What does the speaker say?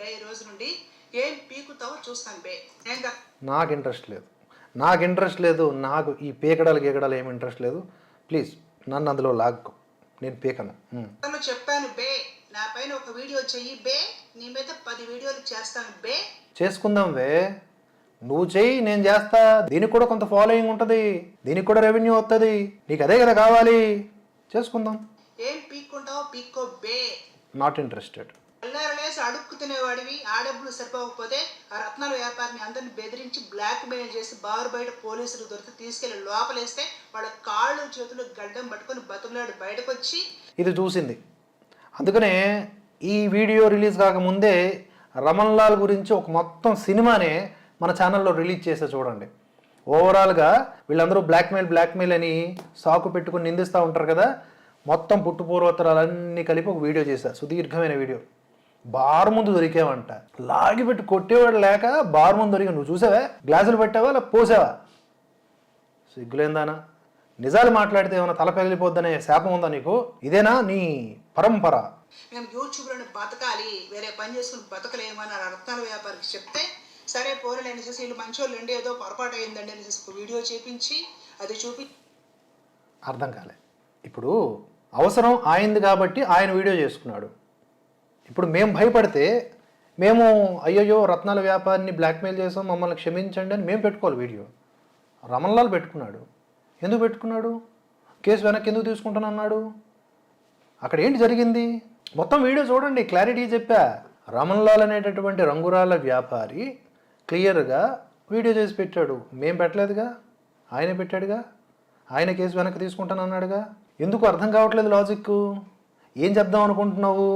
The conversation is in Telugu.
బే ఈ రోజు నుండి ఏం పీకుతావో చూస్తాను బే. నాకు ఇంట్రెస్ట్ లేదు. నాకు ఈ పీకడాలు గీకడాలు ఏమి ఇంట్రెస్ట్ లేదు. ప్లీజ్ నన్ను అందులో లాక్కు, నేను పీకను. చెప్పాను బే, నా పైన ఒక వీడియో చెయ్యి బే, నీ మీద 10 వీడియోలు చేస్తాను బే. చేసుకుందాం వే, నువ్వు చెయ్యి, నేను చేస్తా. దీనికి కూడా కొంత ఫాలోయింగ్ ఉంటుంది, దీనికి కూడా రెవెన్యూ వస్తుంది. నీకు అదే కదా కావాలి, చేసుకుందాం. ఏం పీక్కుంటావో పీక్కో బే. Not interested. అల్లారలేసి అడుక్కు తినేవాడివి, ఆ డబ్బులు సరిపోకపోతే ఆ రత్నాల వ్యాపారిని అందరిని బెదిరించి బ్లాక్ మెయిల్ చేసి బారు బయట పోలీసులు దొరికి తీసుకెళ్లి లోపలేస్తే వాళ్ళ కాళ్ళు చేతులు గడ్డం పట్టుకొని బతుకులాడు బయటకు వచ్చి ఇది చూసింది. అందుకనే ఈ వీడియో రిలీజ్ కాకముందే రమణ్ లాల్ గురించి ఒక మొత్తం సినిమానే మన ఛానల్లో రిలీజ్ చేస్తే చూడండి. ఓవరాల్గా వీళ్ళందరూ బ్లాక్మెయిల్ అని సాకు పెట్టుకుని నిందిస్తూ ఉంటారు కదా, మొత్తం పుట్టుపూర్వోత్తరాలన్నీ కలిపి ఒక వీడియో చేశా, సుదీర్ఘమైన వీడియో. బార్ ముందు దొరికేవంట, లాగి పెట్టి కొట్టేవాడు లేక బార్ ముందు దొరికా. నువ్వు చూసావా? గ్లాసులు పెట్టావా లేదా పోసావా? సిగ్గులేందానా? నిజాలు మాట్లాడితే ఏమైనా తల పెగిలిపోద్దనే శాపం ఉందా నీకు? ఇదేనా నీ పరంపర? మేము యూట్యూబ్లోనే బతకాలి, వేరే పని చేసుకుని బతకలేమని ఆ రత్నాల వ్యాపారికి చెప్తే, సరే పోరలు అనేసి వీళ్ళు మంచోళ్ళు అండి, ఏదో పొరపాటు అయిందండి అనేసి ఒక వీడియో చేపించి అది చూపి అర్థం కాలే. ఇప్పుడు అవసరం ఆయింది కాబట్టి ఆయన వీడియో చేసుకున్నాడు. ఇప్పుడు మేము భయపడితే మేము అయ్యయ్యో రత్నాల వ్యాపారిని బ్లాక్మెయిల్ చేసాం, మమ్మల్ని క్షమించండి అని మేము పెట్టుకోవాలి వీడియో. రమణ్ లాల్ పెట్టుకున్నాడు. ఎందుకు పెట్టుకున్నాడు? కేసు వెనక్కి ఎందుకు తీసుకుంటానన్నాడు? అక్కడ ఏంటి జరిగింది మొత్తం వీడియో చూడండి, క్లారిటీ చెప్పా. రమణ్ లాల్ అనేటటువంటి రంగురాల వ్యాపారి క్లియర్గా వీడియో చేసి పెట్టాడు, మేము పెట్టలేదుగా, ఆయనే పెట్టాడుగా. ఆయన కేసు వెనక్కి తీసుకుంటానన్నాడుగా. ఎందుకు అర్థం కావట్లేదు లాజిక్? ఏం చెప్దాం అనుకుంటున్నావు?